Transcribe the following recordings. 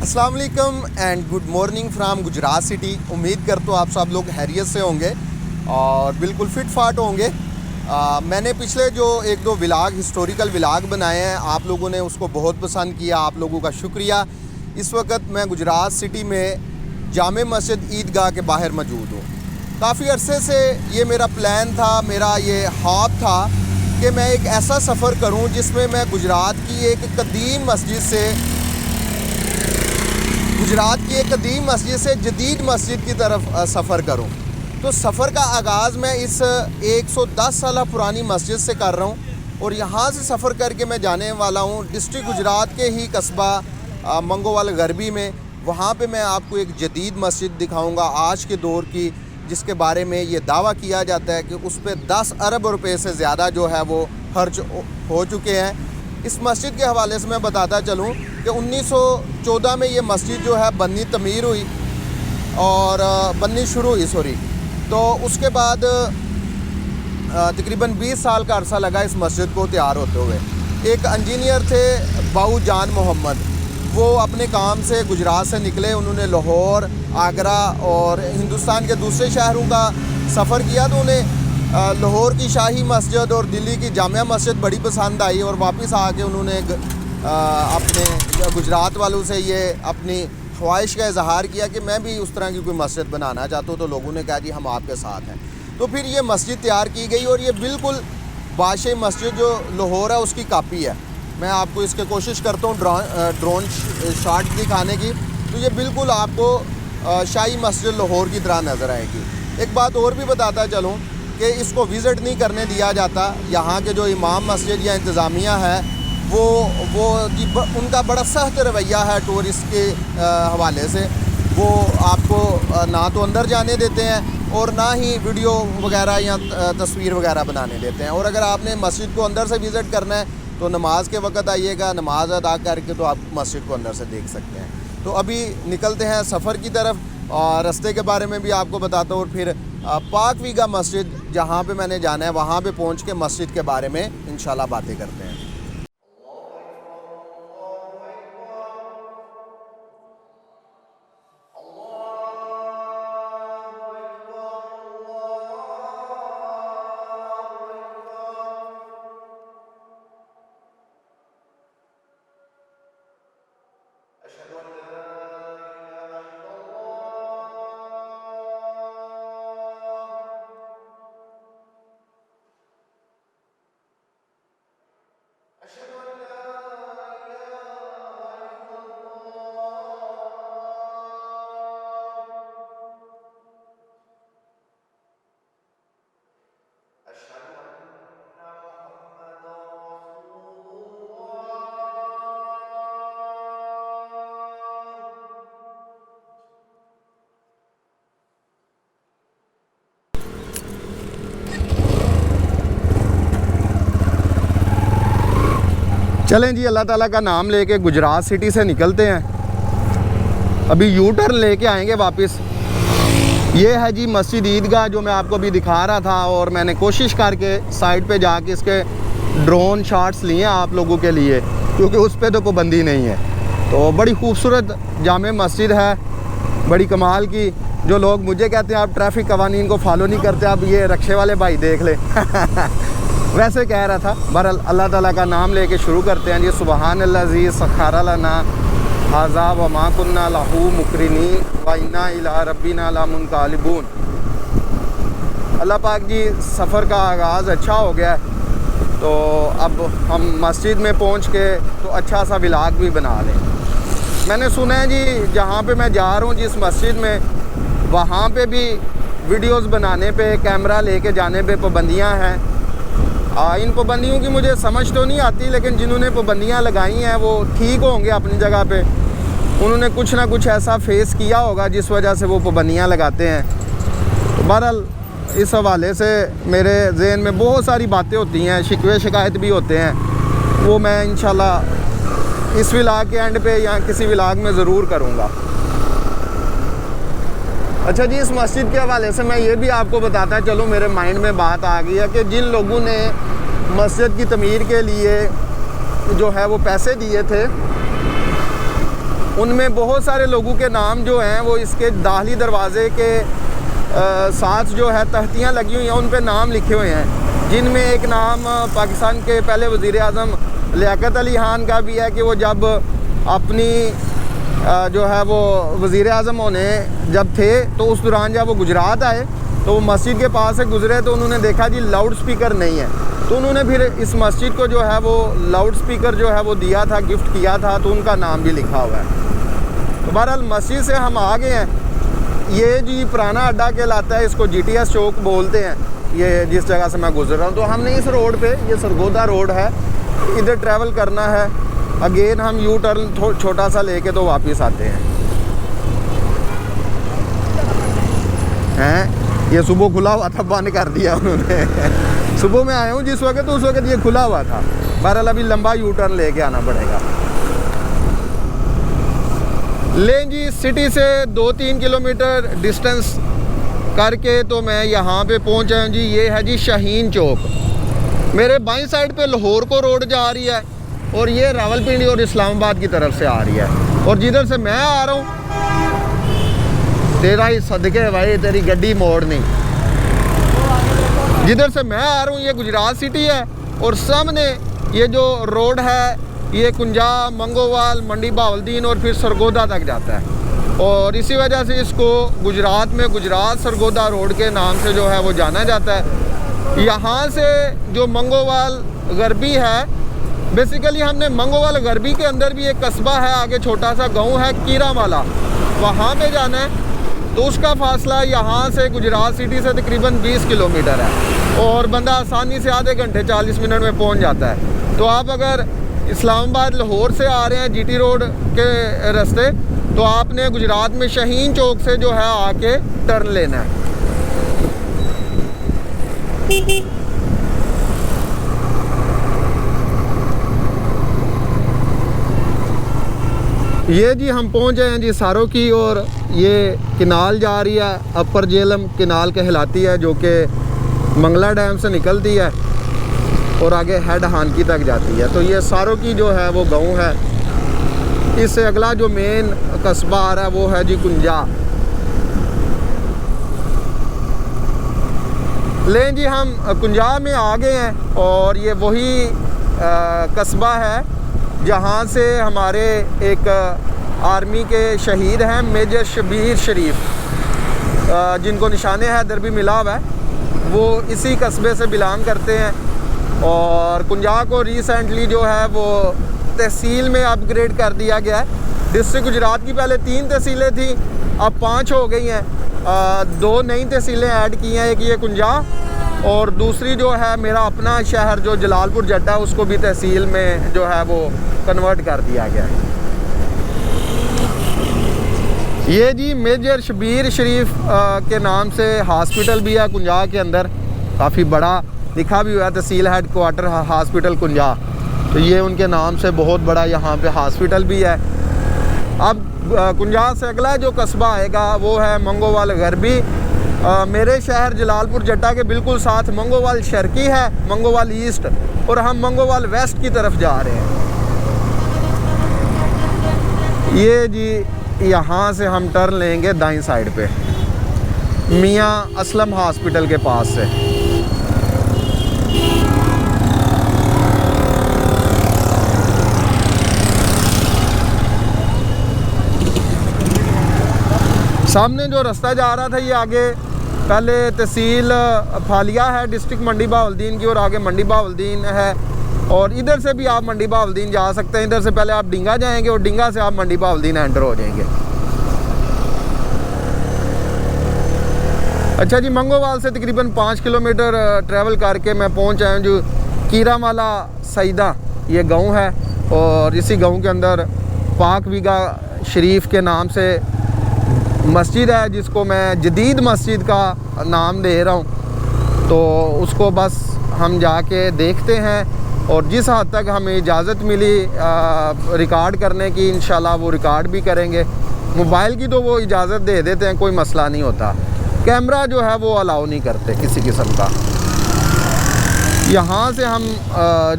अस्सलाम वालेकुम and good morning from Gujarat city. उम्मीद करता हूँ आप सब लोग हैरियत से होंगे और बिल्कुल फिट फाट होंगे। मैंने पिछले जो एक दो व्लॉग हिस्टोरिकल व्लॉग बनाए हैं, आप लोगों ने उसको बहुत पसंद किया, आप लोगों का शुक्रिया। इस वक्त मैं गुजरात सिटी में जामे मस्जिद ईदगाह के बाहर मौजूद हूँ। काफ़ी अरसे से ये मेरा प्लान था, मेरा ये ख्वाब था कि मैं एक ऐसा सफ़र करूँ जिसमें मैं गुजरात की एक कदीम मस्जिद से जदीद मस्जिद की तरफ सफ़र करूं। तो सफ़र का आगाज़ मैं इस 110 साल पुरानी मस्जिद से कर रहा हूं और यहाँ से सफ़र करके मैं जाने वाला हूं डिस्ट्रिक्ट गुजरात के ही कस्बा मंगोवाल गरबी में। वहाँ पे मैं आपको एक जदीद मस्जिद दिखाऊंगा आज के दौर की, जिसके बारे में ये दावा किया जाता है कि उस पर 10 अरब रुपए से ज़्यादा जो है वो खर्च हो चुके हैं। इस मस्जिद के हवाले से मैं बताता चलूँ कि 1914 में ये मस्जिद जो है बननी शुरू हुई। तो उसके बाद तकरीबन 20 साल का अरसा लगा इस मस्जिद को तैयार होते हुए। एक इंजीनियर थे बाऊ जान मोहम्मद, वो अपने काम से गुजरात से निकले। उन्होंने लाहौर, आगरा और हिंदुस्तान के दूसरे शहरों का सफ़र किया। तो उन्हें लाहौर की शाही मस्जिद और दिल्ली की जामिया मस्जिद बड़ी पसंद आई और वापस आके उन्होंने अपने गुजरात वालों से ये अपनी ख्वाहिश का इजहार किया कि मैं भी उस तरह की कोई मस्जिद बनाना चाहता हूँ। तो लोगों ने कहा जी हम आपके साथ हैं। तो फिर ये मस्जिद तैयार की गई और ये बिल्कुल बादशाही मस्जिद जो लाहौर है उसकी कापी है। मैं आपको इसके कोशिश करता हूँ ड्रोन शॉट दिखाने की। तो ये बिल्कुल आपको शाही मस्जिद लाहौर की तरह नज़र आएगी। एक बात और भी बताता चलूँ कि इसको विज़िट नहीं करने दिया जाता। यहाँ के जो इमाम मस्जिद या इंतज़ामिया है वो उनका बड़ा सख्त रवैया है टूरिस्ट के हवाले से। वो आपको ना तो अंदर जाने देते हैं और ना ही वीडियो वगैरह या तस्वीर वगैरह बनाने देते हैं। और अगर आपने मस्जिद को अंदर से विज़िट करना है तो नमाज के वक्त आइएगा, नमाज अदा करके तो आप मस्जिद को अंदर से देख सकते हैं। तो अभी निकलते हैं सफ़र की तरफ और रास्ते के बारे में भी आपको बताता हूँ और फिर पाक वीगा मस्जिद जहाँ पे मैंने जाना है वहाँ पे पहुँच के मस्जिद के बारे में इंशाल्लाह बातें करते हैं। चलें जी, अल्लाह ताला का नाम लेके गुजरात सिटी से निकलते हैं। अभी यू टर्न लेके आएंगे वापस। ये है जी मस्जिद ईदगाह जो मैं आपको अभी दिखा रहा था और मैंने कोशिश करके साइड पे जाके इसके ड्रोन शॉट्स लिए आप लोगों के लिए, क्योंकि उस पर तो पाबंदी नहीं है। तो बड़ी खूबसूरत जामे मस्जिद है, बड़ी कमाल की। जो लोग मुझे कहते हैं आप ट्रैफिक कवानीन को फॉलो नहीं करते, अब ये रक्शे वाले भाई देख ले वैसे कह रहा था। बहरहाल अल्लाह ताला का नाम लेके शुरू करते हैं जी। सुबहानल्लाज़ी सख्खरा लना हाज़ा व मा कुन्ना लहू मुक़रिनीन व इन्ना इला रब्बिना लमुनक़लिबून। अल्लाह पाक जी, सफ़र का आगाज़ अच्छा हो गया है तो अब हम मस्जिद में पहुंच के तो अच्छा सा व्लॉग भी बना लें। मैंने सुना है जी जहाँ पे मैं जा रहा हूँ जिस मस्जिद में, वहाँ पे भी वीडियोस बनाने पे, कैमरा लेके जाने पे पाबंदियाँ हैं। इन पाबंदियों की मुझे समझ तो नहीं आती, लेकिन जिन्होंने पाबंदियाँ लगाई हैं वो ठीक होंगे अपनी जगह पे। उन्होंने कुछ ना कुछ ऐसा फेस किया होगा जिस वजह से वो पाबंदियाँ लगाते हैं। तो बहरहाल इस हवाले से मेरे जहन में बहुत सारी बातें होती हैं, शिकवे शिकायत भी होते हैं। वो मैं इंशाल्लाह इस व्लॉग के एंड पे या किसी व्लॉग में ज़रूर करूँगा। अच्छा जी, इस मस्जिद के हवाले से मैं ये भी आपको बताता चलूँ, मेरे माइंड में बात आ गई है कि जिन लोगों ने मस्जिद की तमीर के लिए जो है वो पैसे दिए थे, उनमें बहुत सारे लोगों के नाम जो हैं वो इसके दाखिली दरवाज़े के साथ जो है तख्तियाँ लगी हुई हैं, उन पे नाम लिखे हुए हैं, जिनमें एक नाम पाकिस्तान के पहले वज़ीर आज़म लियाकत अली खान का भी है कि वो जब अपनी जो है वो वज़ीर आज़म होने जब थे तो उस दौरान जब वो गुजरात आए तो वो मस्जिद के पास से गुज़रे तो उन्होंने देखा जी लाउड स्पीकर नहीं है, तो उन्होंने फिर इस मस्जिद को जो है वो लाउड स्पीकर जो है वो दिया था, गिफ्ट किया था, तो उनका नाम भी लिखा हुआ है। तो बहरहाल मस्जिद से हम आ गए हैं। ये जी पुराना अड्डा कहलाता है, इसको GTS चौक बोलते हैं, ये जिस जगह से मैं गुजर रहा हूँ। तो हमने इस रोड पे, ये सरगोदा रोड है, इधर ट्रैवल करना है। अगेन हम यू टर्न छोटा सा लेके तो वापस आते हैं। ये सुबह खुला हुआ था, बंद कर दिया उन्होंने। सुबह मैं आया हूँ जिस वक्त, तो उस वक्त ये खुला हुआ था। बहरहाल अभी लंबा यू टर्न लेके आना पड़ेगा। लें जी, सिटी से 2-3 किलोमीटर डिस्टेंस करके तो मैं यहाँ पे पहुँचा हूँ जी। ये है जी शाहीन चौक। मेरे बाईं साइड पे लाहौर को रोड जा रही है और ये रावलपिंडी और इस्लामाबाद की तरफ से आ रही है। और जिधर से मैं आ रहा हूँ, तेरा ही सदके भाई, तेरी गड्डी मोड़ नहीं, जिधर से मैं आ रहा हूँ ये गुजरात सिटी है। और सामने ये जो रोड है ये कुंजा, मंगोवाल, मंडी बहावलदीन और फिर सरगोदा तक जाता है। और इसी वजह से इसको गुजरात में गुजरात सरगोदा रोड के नाम से जो है वो जाना जाता है। यहाँ से जो मंगोवाल गरबी है, बेसिकली हमने मंगोवाल गरबी के अंदर भी एक कस्बा है, आगे छोटा सा गांव है कीरामाला, वहाँ पे जाना है। तो उसका फासला यहाँ से गुजरात सिटी से तकरीबन 20 किलोमीटर है और बंदा आसानी से आधे घंटे 40 मिनट में पहुँच जाता है। तो आप अगर इस्लामाबाद लाहौर से आ रहे हैं GT रोड के रास्ते, तो आपने गुजरात में शाहीन चौक से जो है आके टर्न लेना है। ये जी हम पहुंच गए हैं जी सारों की, और ये किनाल जा रही है, अपर जेलम किनाल कहलाती है, जो कि मंगला डैम से निकलती है और आगे हेड हानकी तक जाती है। तो ये सारों की जो है वो गांव है। इससे अगला जो मेन कस्बा आ रहा है वो है जी कुंजा। लें जी, हम कुंजा में आ गए हैं और ये वही कस्बा है जहाँ से हमारे एक आर्मी के शहीद हैं मेजर शबीर शरीफ, जिनको निशाने हैदर भी मिला हुआ है, वो इसी कस्बे से बिलोंग करते हैं। और कुंजा को रिसेंटली जो है वो तहसील में अपग्रेड कर दिया गया है। डिस्ट्रिक्ट गुजरात की पहले 3 तहसीलें थी, अब 5 हो गई हैं। 2 नई तहसीलें ऐड की हैं, एक ये कुंजा और दूसरी जो है मेरा अपना शहर जो जलालपुर जट्टा, उसको भी तहसील में जो है वो कन्वर्ट कर दिया गया है। ये जी मेजर शबीर शरीफ के नाम से हॉस्पिटल भी है कुंजा के अंदर, काफ़ी बड़ा लिखा भी हुआ है, तहसील हेड क्वार्टर हॉस्पिटल कुंजा। तो ये उनके नाम से बहुत बड़ा यहाँ पे हॉस्पिटल भी है। अब कुंजा से अगला जो कस्बा आएगा वो है मंगोवाल गरबी। मेरे शहर जलालपुर जट्टा के बिल्कुल साथ मंगोवाल शर्की है, मंगोवाल ईस्ट, और हम मंगोवाल वेस्ट की तरफ जा रहे हैं। ये जी यहाँ से हम टर्न लेंगे दाईं साइड पे, मियाँ असलम हॉस्पिटल के पास से। सामने जो रास्ता जा रहा था ये आगे पहले तहसील फालिया है डिस्ट्रिक्ट मंडी बहावलदीन की, और आगे मंडी बहावलदीन है। और इधर से भी आप मंडी बहावलदीन जा सकते हैं। इधर से पहले आप डिंगा जाएंगे और डिंगा से आप मंडी बहावलदीन एंटर हो जाएंगे। अच्छा जी, मंगोवाल से तकरीबन 5 किलोमीटर ट्रैवल करके मैं पहुंच आया हूँ जो कीरामाला सईदा ये गांव है। और इसी गांव के अंदर पाक वीगा शरीफ के नाम से मस्जिद है, जिसको मैं जदीद मस्जिद का नाम दे रहा हूँ। तो उसको बस हम जाके देखते हैं, और जिस हद तक हमें इजाज़त मिली रिकॉर्ड करने की, इंशाल्लाह वो रिकॉर्ड भी करेंगे। मोबाइल की तो वो इजाज़त दे देते हैं, कोई मसला नहीं होता। कैमरा जो है वो अलाउ नहीं करते किसी किस्म का। यहाँ से हम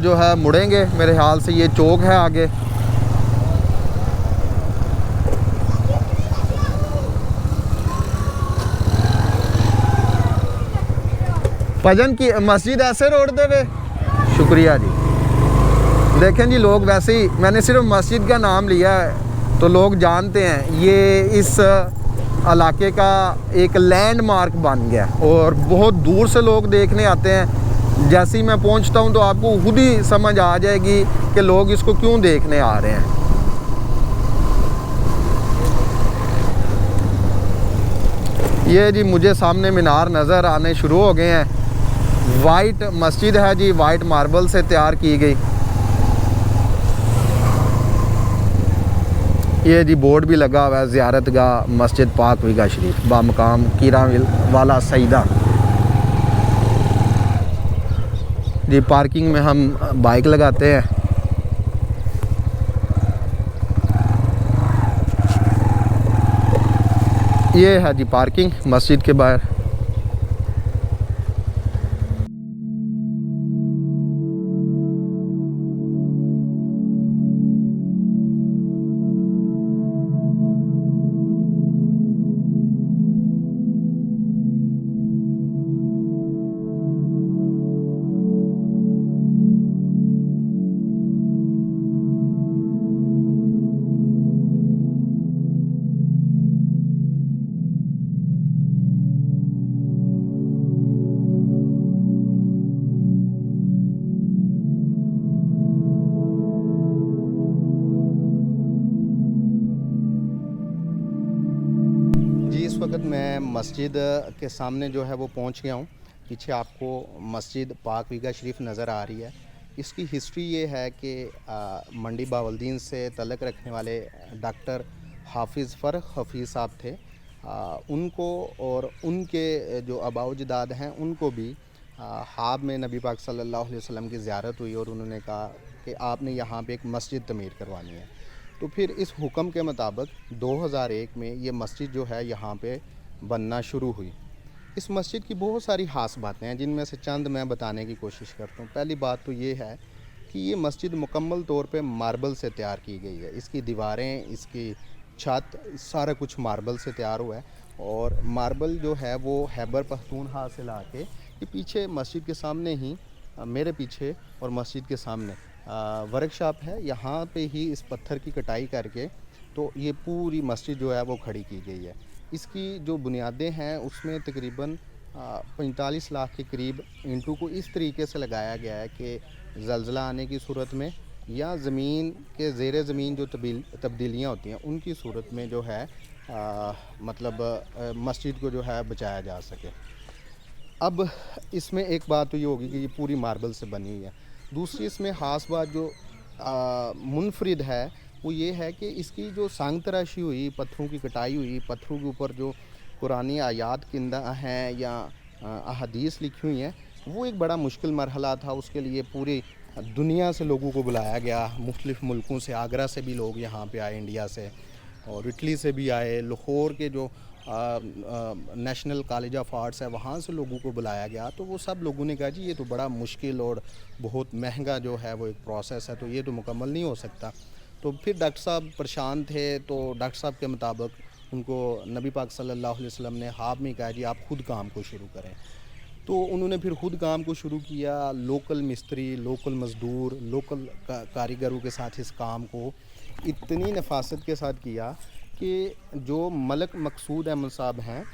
जो है मुड़ेंगे, मेरे ख्याल से ये चौक है आगे। भजन की मस्जिद ऐसे रोड दे वे, शुक्रिया जी। देखें जी, लोग वैसे ही, मैंने सिर्फ मस्जिद का नाम लिया है तो लोग जानते हैं ये इस इलाके का एक लैंडमार्क बन गया और बहुत दूर से लोग देखने आते हैं। जैसे ही मैं पहुंचता हूं तो आपको खुद ही समझ आ जाएगी कि लोग इसको क्यों देखने आ रहे हैं। ये जी मुझे सामने मीनार नज़र आने शुरू हो गए हैं। वाइट मस्जिद है जी, वाइट मार्बल से तैयार की गई। ये जी बोर्ड भी लगा हुआ है, ज़ियारतगाह मस्जिद पाक वीगा शरीफ बामकाम कीरा वाला सईदा जी। पार्किंग में हम बाइक लगाते हैं। ये है जी पार्किंग मस्जिद के बाहर। इस वक्त मैं मस्जिद के सामने जो है वो पहुंच गया हूं। पीछे आपको मस्जिद पाक वीगा शरीफ नज़र आ रही है। इसकी हिस्ट्री ये है कि मंडी बावलदीन से तल्लक रखने वाले डॉक्टर हाफिज़ फ़र्ख हफीज़ साहब थे। उनको और उनके जो आबाउजदाद हैं उनको भी हाब में नबी पाक सल्लल्लाहु अलैहि वसल्लम की ज़ियारत हुई और उन्होंने कहा कि आपने यहाँ पे एक मस्जिद तमीर करवानी है। तो फिर इस हुक्म के मुताबिक 2001 में ये मस्जिद जो है यहाँ पे बनना शुरू हुई। इस मस्जिद की बहुत सारी ख़ास बातें हैं जिनमें से चंद मैं बताने की कोशिश करता हूँ। पहली बात तो ये है कि ये मस्जिद मुकम्मल तौर पे मार्बल से तैयार की गई है। इसकी दीवारें, इसकी छत, सारा कुछ मार्बल से तैयार हुआ है। और मार्बल जो है वो खैबर पख्तूनख्वा से ला के ये पीछे मस्जिद के सामने ही, मेरे पीछे और मस्जिद के सामने वर्कशॉप है, यहाँ पे ही इस पत्थर की कटाई करके तो ये पूरी मस्जिद जो है वो खड़ी की गई है। इसकी जो बुनियादें हैं उसमें तकरीबन 45 लाख के करीब ईंटों को इस तरीके से लगाया गया है कि ज़लज़ला आने की सूरत में या ज़मीन के ज़ेरे ज़मीन जो तब्दीलियाँ होती हैं उनकी सूरत में जो है मस्जिद को जो है बचाया जा सके। अब इसमें एक बात तो ये होगी कि ये पूरी मार्बल से बनी हुई है। दूसरी इसमें ख़ास बात जो मुनफरिद है वो ये है कि इसकी जो सांग तराशी हुई, पत्थरों की कटाई हुई, पत्थरों के ऊपर जो कुरानी आयात किंदा हैं या अहादीस लिखी हुई हैं, वो एक बड़ा मुश्किल मरहला था। उसके लिए पूरी दुनिया से लोगों को बुलाया गया, मुख्तलिफ़ मुल्कों से, आगरा से भी लोग यहाँ पे आए, इंडिया से, और इटली से भी आए, लाहौर के जो नेशनल कॉलेज ऑफ आर्ट्स है वहाँ से लोगों को बुलाया गया। तो वो सब लोगों ने कहा जी ये तो बड़ा मुश्किल और बहुत महंगा जो है वो एक प्रोसेस है, तो ये तो मुकम्मल नहीं हो सकता। तो फिर डॉक्टर साहब परेशान थे, तो डॉक्टर साहब के मुताबिक उनको नबी पाक सल्लल्लाहु अलैहि वसल्लम ने ख्वाब में कहा जी आप खुद काम को शुरू करें। तो उन्होंने फिर खुद काम को शुरू किया। लोकल मिस्त्री, लोकल मज़दूर, लोकल कारीगरों के साथ इस काम को इतनी नफासत के साथ किया कि जो मलक मकसूद अहमद साहब हैं,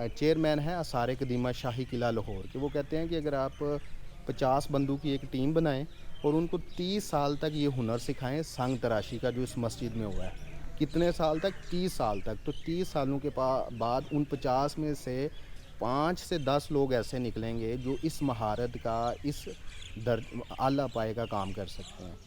चेयरमैन हैं आसार कदीमा शाही किला लाहौर के, वो कहते हैं कि अगर आप 50 बंदों की एक टीम बनाएं और उनको 30 साल तक ये हुनर सिखाएं संग तराशी का जो इस मस्जिद में हुआ है। कितने साल तक? 30 साल तक। तो 30 सालों के बाद उन 50 में से 5 से 10 लोग ऐसे निकलेंगे जो इस महारत का, इस आला पाए का काम कर सकते हैं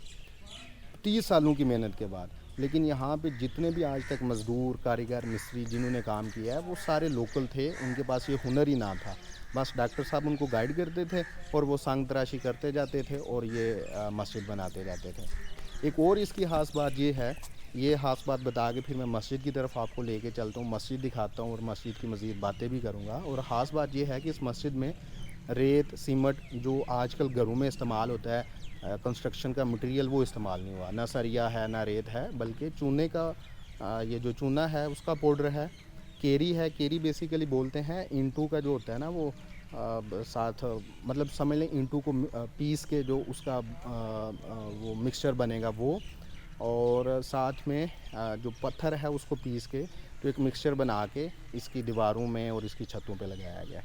30 सालों की मेहनत के बाद। लेकिन यहाँ पे जितने भी आज तक मज़दूर, कारीगर, मिस्त्री जिन्होंने काम किया है वो सारे लोकल थे, उनके पास ये हुनर ही ना था। बस डॉक्टर साहब उनको गाइड करते थे और वो सांग तराशी करते जाते थे और ये मस्जिद बनाते जाते थे। एक और इसकी ख़ास बात ये है, ये ख़ास बात बता के फिर मैं मस्जिद की तरफ आपको लेके चलता हूँ, मस्जिद दिखाता हूँ और मस्जिद की मज़ीद बातें भी करूँगा। और ख़ास बात ये है कि इस मस्जिद में रेत, सीमेंट जो आजकल घरों में इस्तेमाल होता है, कंस्ट्रक्शन का मटेरियल, वो इस्तेमाल नहीं हुआ। ना सरिया है ना रेत है, बल्कि चूने का ये जो चूना है उसका पाउडर है, केरी है। केरी बेसिकली बोलते हैं ईंटों का जो होता है ना वो साथ मतलब समझ लें ईंटों को पीस के जो उसका वो मिक्सचर बनेगा वो, और साथ में जो पत्थर है उसको पीस के तो एक मिक्सचर बना के इसकी दीवारों में और इसकी छतों पे लगाया गया है।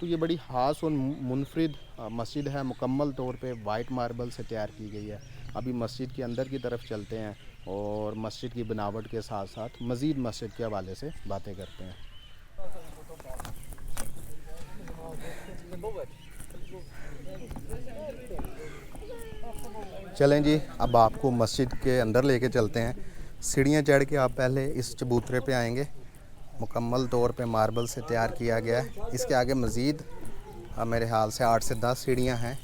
तो ये बड़ी ख़ास और मुनफरिद मस्जिद है, मुकम्मल तौर पे वाइट मार्बल से तैयार की गई है। अभी मस्जिद के अंदर की तरफ चलते हैं और मस्जिद की बनावट के साथ साथ मज़ीद मस्जिद के हवाले से बातें करते हैं। चलें जी, अब आपको मस्जिद के अंदर लेके चलते हैं। सीढ़ियाँ चढ़ के आप पहले इस चबूतरे पे आएंगे, मुकम्मल तौर पे मार्बल से तैयार किया गया है। इसके आगे मज़ीद मेरे ख्याल से 8 से 10 सीढ़ियाँ हैं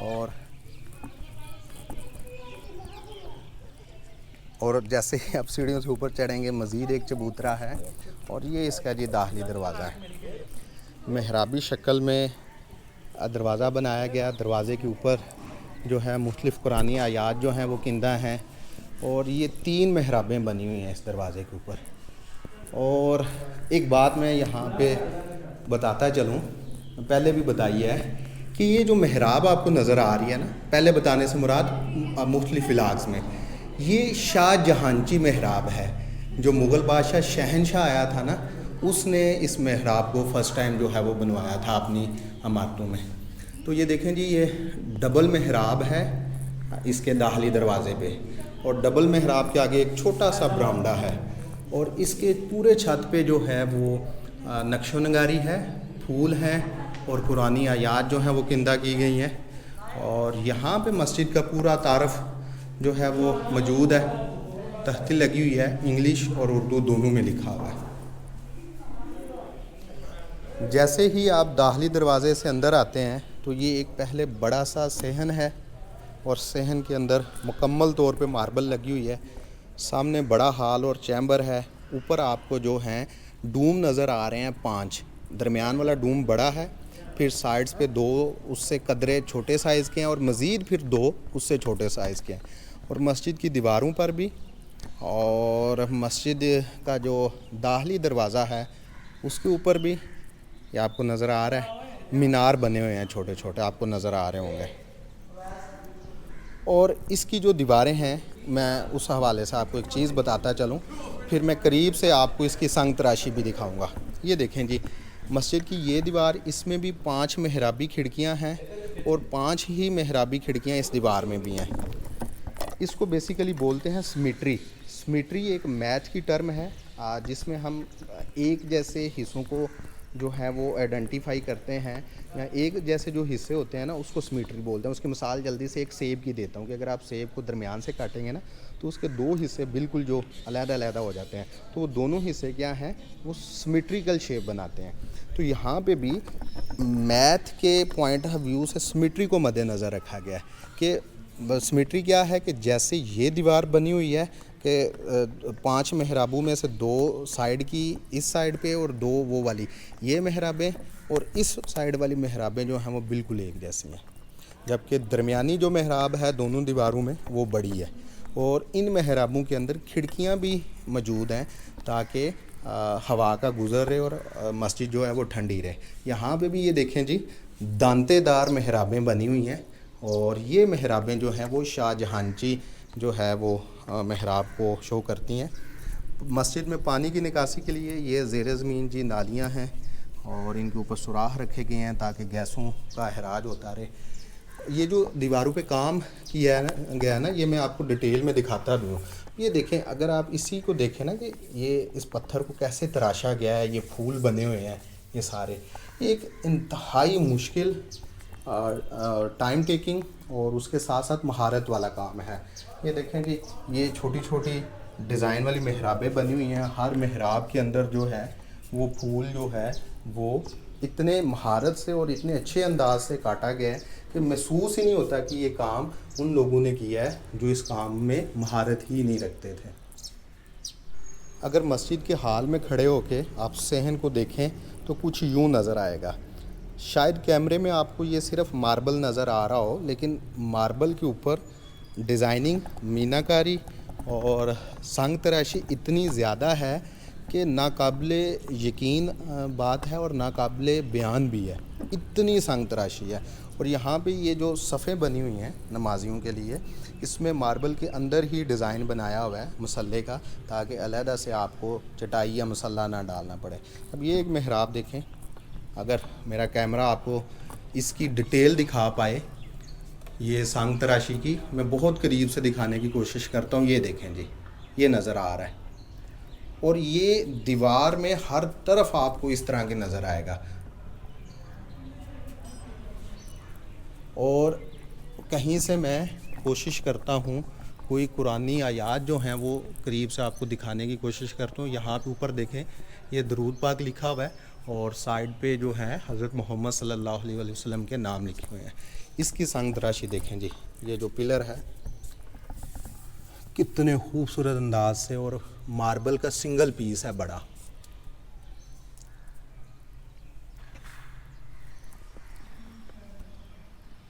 और जैसे ही आप सीढ़ियों से ऊपर चढ़ेंगे मज़ीद एक चबूतरा है और ये इसका जी दाखिली दरवाज़ा है। मेहराबी शक्ल में दरवाज़ा बनाया गया। दरवाज़े के ऊपर जो है मुख्तलिफ़ कुरानी आयात जो हैं वो किंदा हैं और ये 3 मेहराबें बनी हुई हैं इस दरवाज़े के ऊपर। और एक बात मैं यहाँ पे बताता चलूँ, पहले भी बताई है कि ये जो मेहराब आपको नज़र आ रही है ना, पहले बताने से मुराद मुख्तलिफ़ इलाक़ में, ये शाहजहांची मेहराब है। जो मुग़ल बादशाह शहनशाह आया था ना, उसने इस मेहराब को फ़र्स्ट टाइम जो है वो बनवाया था अपनी इमारतों में। तो ये देखें जी, ये डबल मेहराब है इसके दाखिली दरवाज़े पे और डबल मेहराब के आगे एक छोटा सा बरामदा है और इसके पूरे छत पे जो है वो नक्शो नगारी है, फूल हैं और कुरानी आयात जो हैं वो किंदा की गई हैं। और यहाँ पे मस्जिद का पूरा तारफ़ जो है वो मौजूद है, तख्ती लगी हुई है, इंग्लिश और उर्दू दोनों में लिखा हुआ है। जैसे ही आप दाखिली दरवाज़े से अंदर आते हैं तो ये एक पहले बड़ा सा सहन है और सहन के अंदर मुकम्मल तौर पे मार्बल लगी हुई है। सामने बड़ा हाल और चैम्बर है। ऊपर आपको जो हैं डूम नज़र आ रहे हैं 5, दरमियान वाला डूम बड़ा है, फिर साइड्स पे 2 उससे कदरे छोटे साइज़ के हैं और मज़ीद फिर 2 उससे छोटे साइज़ के हैं। और मस्जिद की दीवारों पर भी और मस्जिद का जो दाखिली दरवाज़ा है उसके ऊपर भी ये आपको नज़र आ रहा है, मीनार बने हुए हैं छोटे छोटे, आपको नज़र आ रहे होंगे। और इसकी जो दीवारें हैं, मैं उस हवाले से आपको एक चीज़ बताता चलूँ, फिर मैं करीब से आपको इसकी संग तराशी भी दिखाऊंगा। ये देखें जी, मस्जिद की ये दीवार, इसमें भी 5 मेहराबी खिड़कियां हैं और 5 ही मेहराबी खिड़कियां इस दीवार में भी हैं। इसको बेसिकली बोलते हैं सिमेट्री। सिमेट्री एक मैथ की टर्म है जिसमें हम एक जैसे हिस्सों को जो है वो आइडेंटिफाई करते हैं, या एक जैसे जो हिस्से होते हैं ना उसको सिमेट्री बोलते हैं। उसकी मिसाल जल्दी से एक सेब की देता हूँ कि अगर आप सेब को दरमियान से काटेंगे ना तो उसके 2 हिस्से बिल्कुल जो अलग-अलग हो जाते हैं, तो वो दोनों हिस्से क्या हैं, वो सिमेट्रिकल शेप बनाते हैं। तो यहाँ पे भी मैथ के पॉइंट ऑफ व्यू से सिमेट्री को मद्देनज़र रखा गया है कि सिमेट्री क्या है कि जैसे ये दीवार बनी हुई है कि 5 मेहराबों में से 2 साइड की इस साइड पे और 2 वो वाली ये मेहराबें और इस साइड वाली मेहराबें जो हैं वो बिल्कुल एक जैसी हैं, जबकि दरमियानी जो मेहराब है दोनों दीवारों में वो बड़ी है। और इन मेहराबों के अंदर खिड़कियां भी मौजूद हैं ताकि हवा का गुज़र रहे और मस्जिद जो है वो ठंडी रहे। यहाँ पे भी ये देखें जी, दांतेदार मेहराबें बनी हुई हैं और ये मेहराबें जो हैं वो शाहजहांची जो है वो मेहराब को शो करती हैं। मस्जिद में पानी की निकासी के लिए ये ज़ेर ज़मीन जी नालियाँ हैं और इनके ऊपर सुराख रखे गए हैं ताकि गैसों का अहराज होता रहे। ये जो दीवारों पे काम किया गया ना, ये मैं आपको डिटेल में दिखाता भी हूँ। ये देखें, अगर आप इसी को देखें ना कि ये इस पत्थर को कैसे तराशा गया है, ये फूल बने हुए हैं ये सारे, एक इंतहाई मुश्किल टाइम टेकिंग और उसके साथ साथ महारत वाला काम है। ये देखें कि ये छोटी छोटी डिज़ाइन वाली मेहराबें बनी हुई हैं। हर मेहराब के अंदर जो है वो फूल जो है वो इतने महारत से और इतने अच्छे अंदाज से काटा गया है कि महसूस ही नहीं होता कि ये काम उन लोगों ने किया है जो इस काम में महारत ही नहीं रखते थे। अगर मस्जिद के हाल में खड़े होके आप सहन को देखें तो कुछ यूँ नज़र आएगा। शायद कैमरे में आपको ये सिर्फ मार्बल नज़र आ रहा हो, लेकिन मार्बल के ऊपर डिज़ाइनिंग, मीनाकारी और संग तराशी इतनी ज़्यादा है कि नाकाबिले यकीन बात है और नाकाबिले बयान भी है, इतनी संग तराशी है। और यहाँ पे ये जो सफ़े बनी हुई हैं नमाजियों के लिए, इसमें मार्बल के अंदर ही डिज़ाइन बनाया हुआ है मसल्ले का, ताकि अलहदा से आपको चटाई या मसल्ला ना डालना पड़े। अब ये एक मेहराब देखें, अगर मेरा कैमरा आपको इसकी डिटेल दिखा पाए, ये संग तराशी की मैं बहुत करीब से दिखाने की कोशिश करता हूँ। ये देखें जी, ये नज़र आ रहा है, और ये दीवार में हर तरफ आपको इस तरह के नज़र आएगा। और कहीं से मैं कोशिश करता हूँ कोई कुरानी आयात जो हैं वो करीब से आपको दिखाने की कोशिश करता हूँ। यहाँ पे ऊपर देखें, ये दरूद पाक लिखा हुआ है, और साइड पे जो है हज़रत मोहम्मद सल्लल्लाहु अलैहि वसल्लम के नाम लिखे हुए हैं। इसकी संग तराशी देखें जी, ये जो पिलर है कितने खूबसूरत अंदाज से, और मार्बल का सिंगल पीस है बड़ा।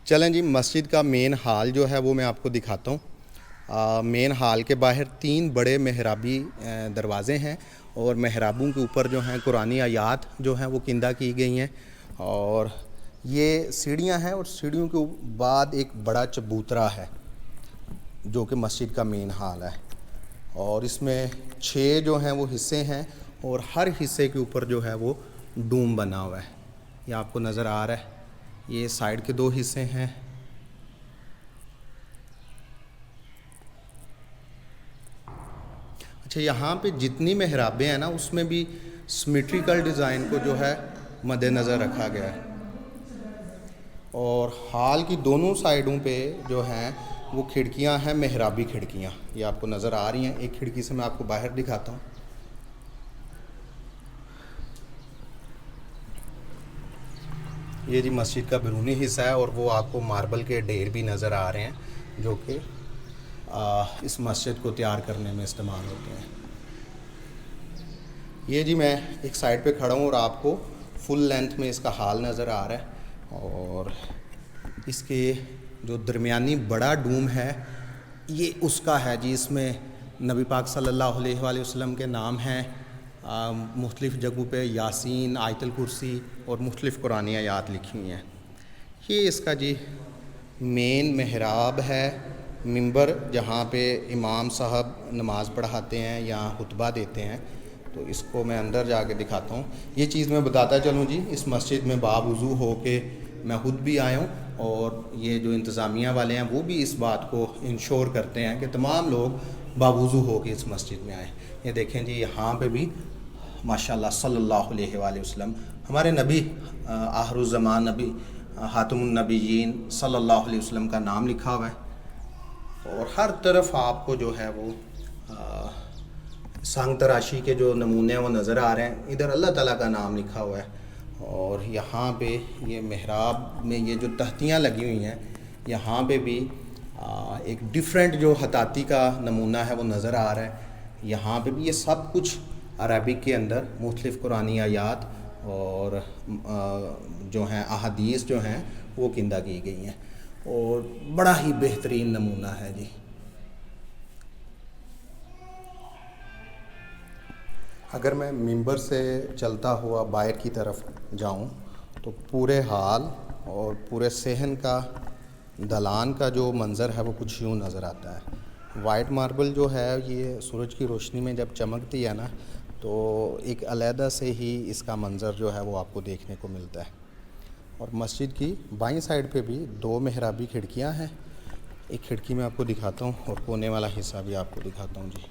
चलें जी, मस्जिद का मेन हाल जो है वो मैं आपको दिखाता हूँ। मेन हाल के बाहर 3 बड़े मेहराबी दरवाज़े हैं, और मेहराबों के ऊपर जो हैं कुरानी आयात जो हैं वो किंदा की गई हैं। और ये सीढ़ियाँ हैं, और सीढ़ियों के बाद एक बड़ा चबूतरा है जो कि मस्जिद का मेन हाल है। और इसमें 6 जो हैं वो हिस्से हैं, और हर हिस्से के ऊपर जो है वो डूम बना हुआ है। ये आपको नज़र आ रहा है, ये साइड के 2 हिस्से हैं। अच्छा, यहाँ पे जितनी मेहराबें हैं ना, उसमें भी सिमेट्रिकल डिज़ाइन को जो है मद्देनज़र रखा गया है। और हाल की दोनों साइडों पे जो हैं वो खिड़कियाँ हैं, मेहराबी खिड़कियाँ, ये आपको नज़र आ रही हैं। एक खिड़की से मैं आपको बाहर दिखाता हूँ। ये जी मस्जिद का बैरूनी हिस्सा है, और वो आपको मार्बल के ढेर भी नज़र आ रहे हैं जो कि इस मस्जिद को तैयार करने में इस्तेमाल होते हैं। ये जी मैं एक साइड पे खड़ा हूँ, और आपको फुल लेंथ में इसका हाल नज़र आ रहा है। और इसके जो दरमियानी बड़ा डूम है, ये उसका है जी। इसमें नबी पाक सल्लल्लाहु अलैहि वसल्लम के नाम हैं, मुख्तलिफ़ जगहों पे यासीन, आयतुल कुर्सी और मुख्तलिफ़ कुरानी आयात लिखी हुई हैं। ये इसका जी मेन मेहराब है, मिंबर जहाँ पे इमाम साहब नमाज़ पढ़ाते हैं या खुतबा देते हैं। तो इसको मैं अंदर जाके दिखाता हूँ। ये चीज़ मैं बताता चलूँ जी, इस मस्जिद में बावुज़ू हो के मैं खुद भी आया हूँ, और ये जो इंतज़ामिया वाले हैं वो भी इस बात को इंश्योर करते हैं कि तमाम लोग बावुज़ू हो के इस मस्जिद में आएँ। ये देखें जी, यहाँ पे भी माशाल्लाह सल्लल्लाहु अलैहि वसल्लम, हमारे नबी आखिरुज़्ज़मान नबी हातिमुन नबिय्यीन सल्लल्लाहु अलैहि वसल्लम का नाम लिखा हुआ है। और हर तरफ आपको जो है वो संग तराशी के जो नमूने वो नज़र आ रहे हैं। इधर अल्लाह ताला का नाम लिखा हुआ है, और यहाँ पे ये मेहराब में ये जो तख्तियाँ लगी हुई हैं, यहाँ पे भी एक डिफरेंट जो हताती का नमूना है वो नज़र आ रहा है। यहाँ पे भी ये सब कुछ अरबिक के अंदर मुख्तलिफ़ कुरानी आयात और जो हैं अहादीस जो हैं वो किंदा की गई हैं, और बड़ा ही बेहतरीन नमूना है जी। अगर मैं मिंबर से चलता हुआ बाहर की तरफ जाऊं तो पूरे हाल और पूरे सहन का दलान का जो मंज़र है वो कुछ यूँ नज़र आता है। वाइट मार्बल जो है ये सूरज की रोशनी में जब चमकती है ना, तो एक अलहदा से ही इसका मंज़र जो है वो आपको देखने को मिलता है। और मस्जिद की बाईं साइड पे भी 2 मेहराबी खिड़कियां हैं। एक खिड़की मैं आपको दिखाता हूँ, और कोने वाला हिस्सा भी आपको दिखाता हूँ जी।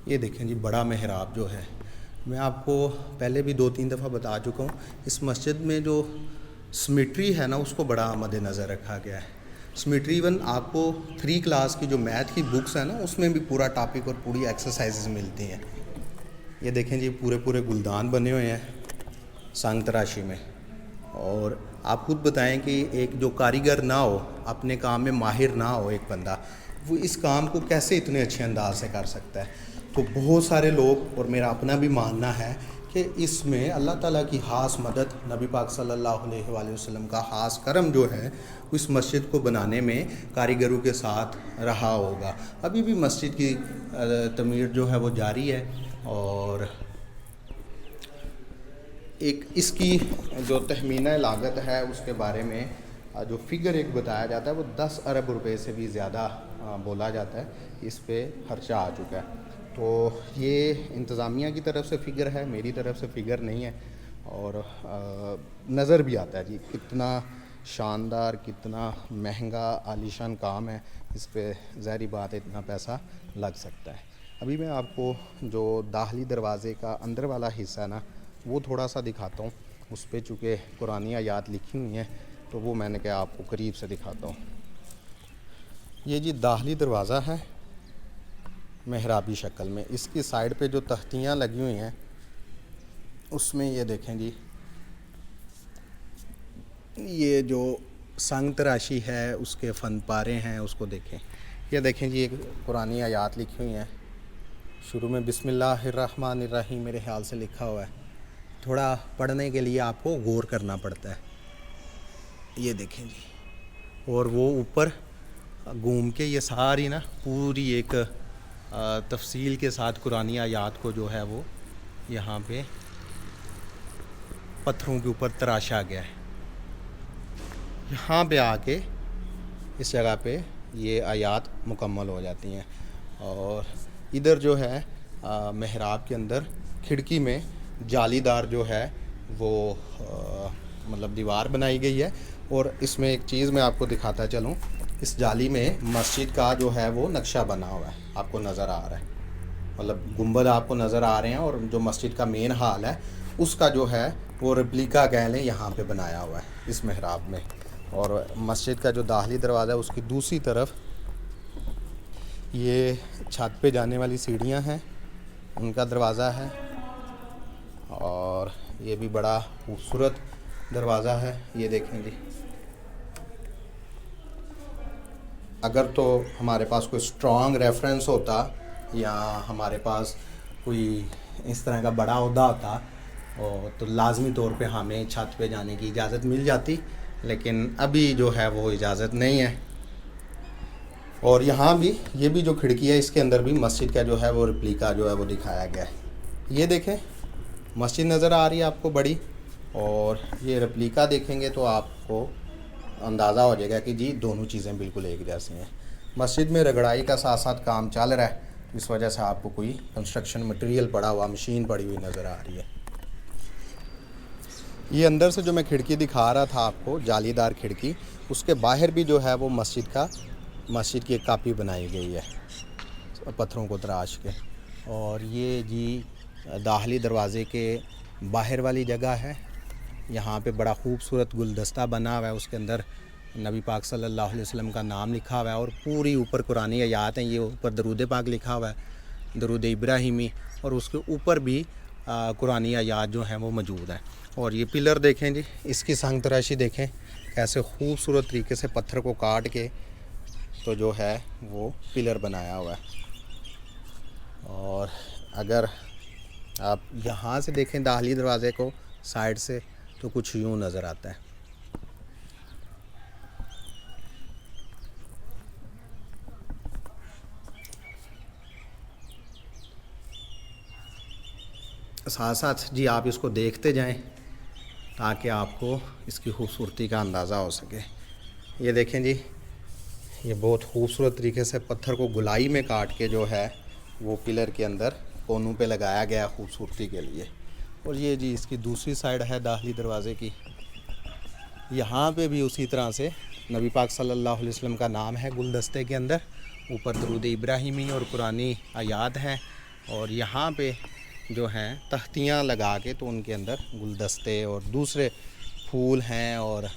ये देखें जी, बड़ा मेहराब जो है, मैं आपको पहले भी 2-3 दफ़ा बता चुका हूँ। इस मस्जिद में जो सिमेट्री है ना, उसको बड़ा मद्देनज़र रखा गया है। सिमेट्री इवन आपको 3 क्लास की जो मैथ की बुक्स हैं ना, उसमें भी पूरा टॉपिक और पूरी एक्सरसाइजेज मिलती हैं। ये देखें जी, पूरे पूरे गुलदान बने हुए हैं संग तराशी में। और आप खुद बताएं कि एक जो कारीगर ना हो, अपने काम में माहिर ना हो एक बंदा, वो इस काम को कैसे इतने अच्छे अंदाज से कर सकता है। तो बहुत सारे लोग, और मेरा अपना भी मानना है कि इसमें अल्लाह ताला की ख़ास मदद, नबी पाक सल्लल्लाहु अलैहि वसल्लम का ख़ास करम जो है इस मस्जिद को बनाने में कारीगरों के साथ रहा होगा। अभी भी मस्जिद की तमीर जो है वो जारी है। और एक इसकी जो तखमीना लागत है उसके बारे में जो फ़िगर एक बताया जाता है वो 10 अरब रुपए से भी ज़्यादा बोला जाता है, इस पे खर्चा आ चुका है। तो ये इंतज़ामिया की तरफ से फ़िगर है, मेरी तरफ से फ़िगर नहीं है। और नज़र भी आता है जी कितना शानदार, कितना महंगा आलीशान काम है, इस पे ज़ाहिर बात है इतना पैसा लग सकता है। अभी मैं आपको जो दाखिली दरवाज़े का अंदर वाला हिस्सा है ना वो थोड़ा सा दिखाता हूँ। उस पर चूँकि कुरानी आयात लिखी हुई हैं तो वो मैंने कहा आपको करीब से दिखाता हूँ। ये जी दाखिली दरवाज़ा है मेहराबी शक्ल में। इसकी साइड पे जो तख्तियाँ लगी हुई हैं उसमें ये देखें जी, ये जो संग तराशी है उसके फ़न पारे हैं उसको देखें। ये देखें जी एक कुरानी आयात लिखी हुई हैं, शुरू में बिस्मिल्लाहिर्रहमानिर्रहीम मेरे ख्याल से लिखा हुआ है। थोड़ा पढ़ने के लिए आपको गौर करना पड़ता है। ये देखें जी, और वो ऊपर घूम के ये सारी ना पूरी एक तफसील के साथ कुरानी आयात को जो है वो यहाँ पे पत्थरों के ऊपर तराशा गया है। यहाँ पे आके इस जगह पे ये आयात मुकम्मल हो जाती हैं। और इधर जो है महराब के अंदर खिड़की में जालीदार जो है वो मतलब दीवार बनाई गई है। और इसमें एक चीज़ मैं आपको दिखाता चलूँ, इस जाली में मस्जिद का जो है वो नक्शा बना हुआ है, आपको नज़र आ रहा है, मतलब गुंबद आपको नज़र आ रहे हैं। और जो मस्जिद का मेन हाल है उसका जो है वो रेप्लिका कह लें यहाँ पे बनाया हुआ है इस महराब में। और मस्जिद का जो दाखिली दरवाज़ा है उसकी दूसरी तरफ ये छत पे जाने वाली सीढ़ियाँ हैं, उनका दरवाज़ा है। और ये भी बड़ा खूबसूरत दरवाज़ा है, ये देखें जी। अगर तो हमारे पास कोई स्ट्रॉन्ग रेफरेंस होता या हमारे पास कोई इस तरह का बड़ा ओहदा होता और तो लाजमी तौर पे हमें छत पे जाने की इजाज़त मिल जाती, लेकिन अभी जो है वो इजाज़त नहीं है। और यहाँ भी ये भी जो खिड़की है इसके अंदर भी मस्जिद का जो है वो रेप्लिका जो है वो दिखाया गया है। ये देखें मस्जिद नज़र आ रही है आपको बड़ी, और ये रेप्लिका देखेंगे तो आपको अंदाज़ा हो जाएगा कि जी दोनों चीज़ें बिल्कुल एक जैसी हैं। मस्जिद में रगड़ाई का साथ साथ काम चल रहा है, इस वजह से आपको कोई कंस्ट्रक्शन मटेरियल पड़ा हुआ, मशीन पड़ी हुई नज़र आ रही है। ये अंदर से जो मैं खिड़की दिखा रहा था आपको, जालीदार खिड़की, उसके बाहर भी जो है वो मस्जिद की एक कापी बनाई गई है पत्थरों को तराश के। और ये जी दाखिली दरवाज़े के बाहर वाली जगह है, यहाँ पे बड़ा खूबसूरत गुलदस्ता बना हुआ है, उसके अंदर नबी पाक सल्लल्लाहु अलैहि वसल्लम का नाम लिखा हुआ है। और पूरी ऊपर कुरानी आयात हैं, ये ऊपर दरूद पाक लिखा हुआ है, दरूद इब्राहिमी, और उसके ऊपर भी कुरानी आयात जो हैं वो मौजूद है। और ये पिलर देखें जी, इसकी संग तराशी देखें कैसे खूबसूरत तरीके से पत्थर को काट के तो जो है वो पिलर बनाया हुआ है। और अगर आप यहाँ से देखें दाखिली दरवाज़े को साइड से तो कुछ यूँ नज़र आता है। साथ साथ जी आप इसको देखते जाएं ताकि आपको इसकी खूबसूरती का अंदाज़ा हो सके। ये देखें जी, ये बहुत खूबसूरत तरीके से पत्थर को गुलाई में काट के जो है वो पिलर के अंदर कोनों पे लगाया गया खूबसूरती के लिए। और ये जी इसकी दूसरी साइड है दाखिली दरवाज़े की, यहाँ पे भी उसी तरह से नबी पाक सल्लल्लाहु अलैहि वसल्लम का नाम है गुलदस्ते के अंदर, ऊपर दरूद इब्राहिमी और कुरानी आयात हैं। और यहाँ पे जो हैं तख्तियाँ लगा के तो उनके अंदर गुलदस्ते और दूसरे फूल हैं और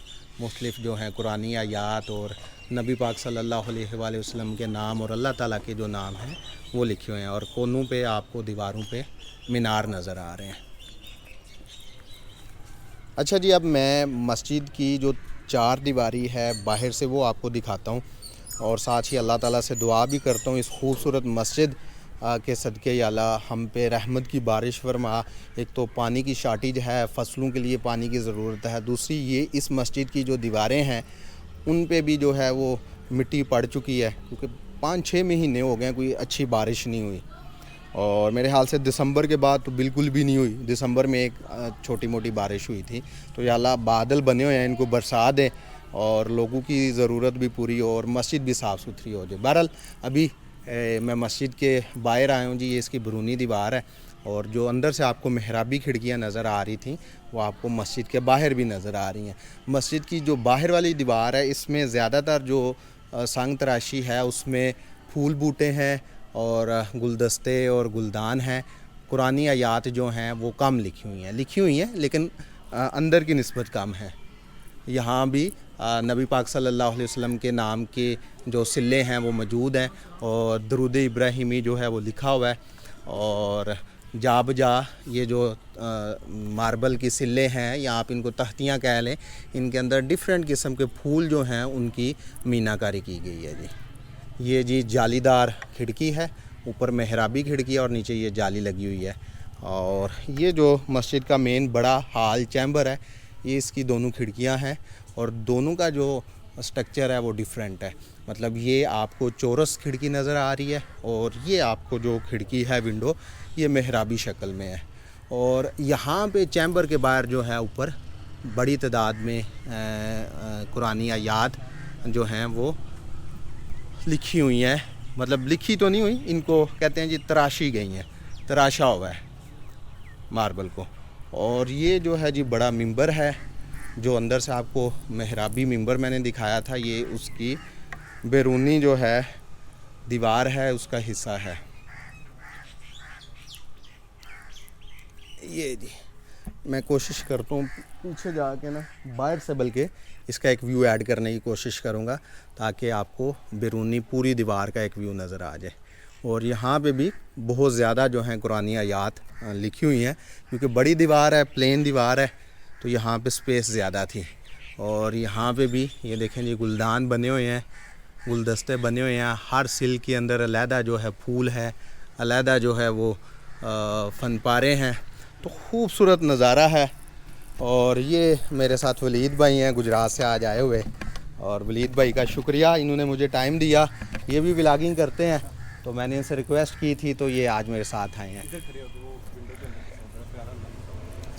मुख्तलिफ़ जो हैं कुरानी आयात और नबी पाक सल्लल्लाहु अलैहि वसल्लम के नाम और अल्लाह ताला के जो नाम हैं वो लिखे हुए हैं। और कोनों पे आपको दीवारों पे मीनार नज़र आ रहे हैं। अच्छा जी, अब मैं मस्जिद की जो चार दीवारी है बाहर से वो आपको दिखाता हूँ और साथ ही अल्लाह ताला से दुआ भी करता हूँ इस खूबसूरत मस्जिद के सदक़े या अल्लाह हम पे रहमत की बारिश फरमा। एक तो पानी की शार्टेज है, फ़सलों के लिए पानी की ज़रूरत है। दूसरी ये इस मस्जिद की जो दीवारें हैं उन पे भी जो है वो मिट्टी पड़ चुकी है, क्योंकि 5-6 महीने हो गए कोई अच्छी बारिश नहीं हुई। और मेरे ख्याल से दिसंबर के बाद तो बिल्कुल भी नहीं हुई। दिसंबर में एक छोटी मोटी बारिश हुई थी। तो या अल्लाह बादल बने हुए हैं, इनको बरसा दें और लोगों की ज़रूरत भी पूरी हो और मस्जिद भी साफ़ सुथरी हो जाए। बहरहाल अभी मैं मस्जिद के बाहर आया हूँ जी। ये इसकी बैरूनी दीवार है और जो अंदर से आपको मेहराबी खिड़कियाँ नज़र आ रही थी वो आपको मस्जिद के बाहर भी नज़र आ रही हैं। मस्जिद की जो बाहर वाली दीवार है इसमें ज़्यादातर जो संग तराशी है उसमें फूल बूटे हैं और गुलदस्ते और गुलदान हैं। कुरानी आयात जो हैं वो कम लिखी हुई हैं लेकिन अंदर की निस्बत कम है। यहाँ भी नबी पाक सल्लल्लाहु अलैहि वसल्लम के नाम के जो सिल्ले हैं वो मौजूद हैं और दरूद इब्राहिमी जो है वो लिखा हुआ है। और जा बजा ये जो मार्बल की सिल्ले हैं या आप इनको तख्तियाँ कह लें, इनके अंदर डिफरेंट किस्म के फूल जो हैं उनकी मीनाकारी की गई है जी। ये जी जालीदार खिड़की है, ऊपर मेहराबी खिड़की है और नीचे ये जाली लगी हुई है। और ये जो मस्जिद का मेन बड़ा हाल चैम्बर है, ये इसकी दोनों खिड़कियां हैं और दोनों का जो स्ट्रक्चर है वो डिफरेंट है। मतलब ये आपको चौरस खिड़की नज़र आ रही है और ये आपको जो खिड़की है विंडो ये मेहराबी शक्ल में है। और यहाँ पे चैम्बर के बाहर जो है ऊपर बड़ी तादाद में कुरानी आयात जो हैं वो लिखी हुई हैं। मतलब लिखी तो नहीं हुई, इनको कहते हैं जी तराशी गई हैं, तराशा हुआ है मार्बल को। और ये जो है जी बड़ा मिंबर है जो अंदर से आपको मेहराबी मिंबर मैंने दिखाया था, ये उसकी बैरूनी जो है दीवार है उसका हिस्सा है। ये जी मैं कोशिश करता हूँ पीछे जाके ना बाहर से बल्कि इसका एक व्यू ऐड करने की कोशिश करूँगा ताकि आपको बैरूनी पूरी दीवार का एक व्यू नज़र आ जाए। और यहाँ पे भी बहुत ज़्यादा जो हैं कुरानी आयात लिखी हुई हैं, क्योंकि बड़ी दीवार है, प्लेन दीवार है, तो यहाँ पे स्पेस ज़्यादा थी। और यहाँ पे भी ये देखें जी गुलदान बने हुए हैं, गुलदस्ते बने हुए हैं। हर सिल के अंदर अलहदा जो है फूल है, अलहदा जो है वो फनपारे हैं। तो खूबसूरत नज़ारा है। और ये मेरे साथ वलीद भाई हैं गुजरात से आज आए हुए, और वलीद भाई का शुक्रिया, इन्होंने मुझे टाइम दिया। ये भी व्लॉगिंग करते हैं तो मैंने इनसे रिक्वेस्ट की थी तो ये आज मेरे साथ आए हैं।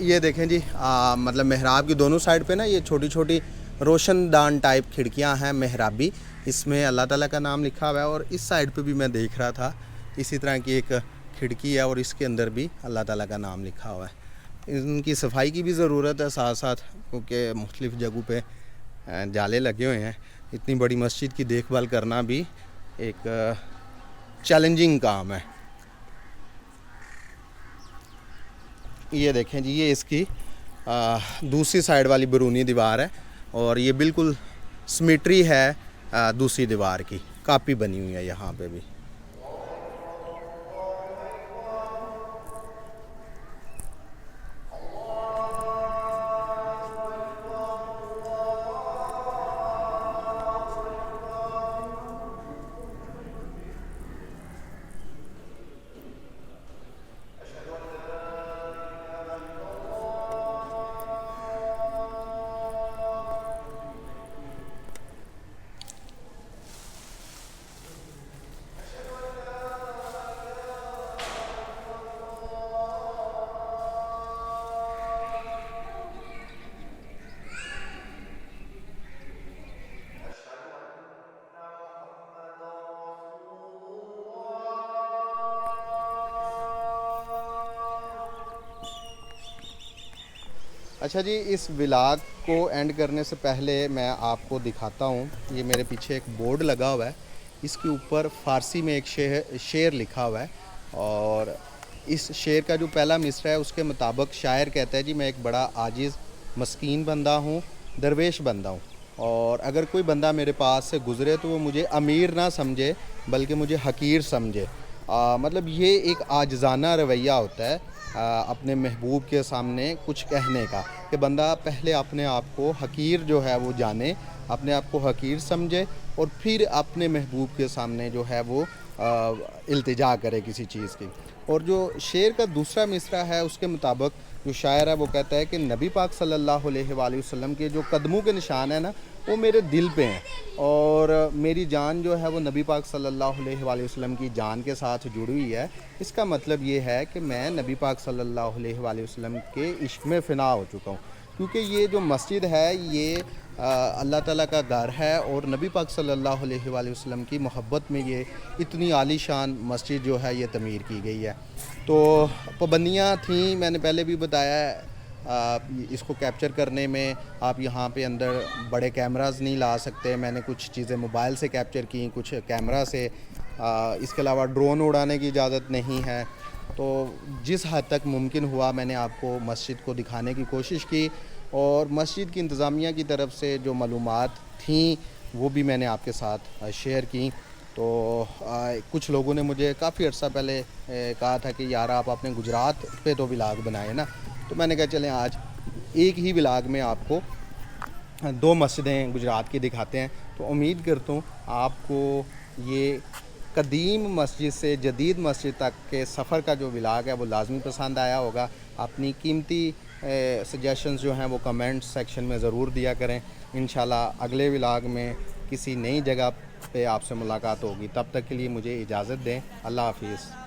ये देखें जी मतलब मेहराब की दोनों साइड पे ना ये छोटी छोटी रोशनदान टाइप खिड़कियां हैं मेहराबी, इसमें अल्लाह ताला का नाम लिखा हुआ है। और इस साइड पे भी मैं देख रहा था इसी तरह की एक खिड़की है और इसके अंदर भी अल्लाह ताला का नाम लिखा हुआ है। इनकी सफाई की भी ज़रूरत है साथ साथ, क्योंकि मुख्तलिफ़ जगहों पे जाले लगे हुए हैं। इतनी बड़ी मस्जिद की देखभाल करना भी एक चैलेंजिंग काम है। ये देखें जी ये इसकी दूसरी साइड वाली बैरूनी दीवार है और ये बिल्कुल सिमेट्री है दूसरी दीवार की, कापी बनी हुई है यहाँ पे भी। अच्छा जी, इस व्लॉग को एंड करने से पहले मैं आपको दिखाता हूँ, ये मेरे पीछे एक बोर्ड लगा हुआ है, इसके ऊपर फ़ारसी में एक शेर लिखा हुआ है। और इस शेर का जो पहला मिसरा है उसके मुताबिक शायर कहता है जी मैं एक बड़ा आजिज़ मस्कीन बंदा हूँ, दरवेश बंदा हूँ, और अगर कोई बंदा मेरे पास से गुज़रे तो वो मुझे अमीर ना समझे बल्कि मुझे हकीर समझे। मतलब ये एक आजिज़ाना रवैया होता है अपने महबूब के सामने कुछ कहने का, कि बंदा पहले अपने आप को हकीर जो है वो जाने, अपने आप को हकीर समझे और फिर अपने महबूब के सामने जो है वो इल्तिजा करे किसी चीज़ की। और जो शेर का दूसरा मिसरा है उसके मुताबिक जो शायर है वो कहता है कि नबी पाक सल्लल्लाहु अलैहि वसल्लम के जो कदमों के निशान है ना वो मेरे दिल पे हैं, और मेरी जान जो है वो नबी पाक सल्लल्लाहु अलैहि वसल्लम की जान के साथ जुड़ी हुई है। इसका मतलब ये है कि मैं नबी पाक सल्लल्लाहु अलैहि वसल्लम के इश्क में फ़िना हो चुका हूँ, क्योंकि ये जो मस्जिद है ये अल्लाह ताला का घर है, और नबी पाक सल्लल्लाहु अलैहि वसल्लम की मोहब्बत में ये इतनी आलीशान मस्जिद जो है ये तमीर की गई है। तो पाबंदियाँ थीं, मैंने पहले भी बताया है, इसको कैप्चर करने में आप यहाँ पे अंदर बड़े कैमरास नहीं ला सकते। मैंने कुछ चीज़ें मोबाइल से कैप्चर की, कुछ कैमरा से, इसके अलावा ड्रोन उड़ाने की इजाज़त नहीं है। तो जिस हद तक मुमकिन हुआ मैंने आपको मस्जिद को दिखाने की कोशिश की, और मस्जिद की इंतज़ामिया की तरफ से जो मालूमात थी वो भी मैंने आपके साथ शेयर की। तो कुछ लोगों ने मुझे काफ़ी अर्सा पहले कहा था कि यार आप अपने गुजरात पे तो व्लॉग बनाए ना, तो मैंने कहा चलें आज एक ही व्लॉग में आपको दो मस्जिदें गुजरात की दिखाते हैं। तो उम्मीद करता हूँ आपको ये कदीम मस्जिद से जदीद मस्जिद तक के सफ़र का जो व्लॉग है वो लाजमी पसंद आया होगा। अपनी कीमती सजेशंस जो हैं वो कमेंट सेक्शन में ज़रूर दिया करें। इंशाल्लाह अगले व्लॉग में किसी नई जगह पे आपसे मुलाकात होगी। तब तक के लिए मुझे इजाज़त दें। अल्लाह हाफिज़।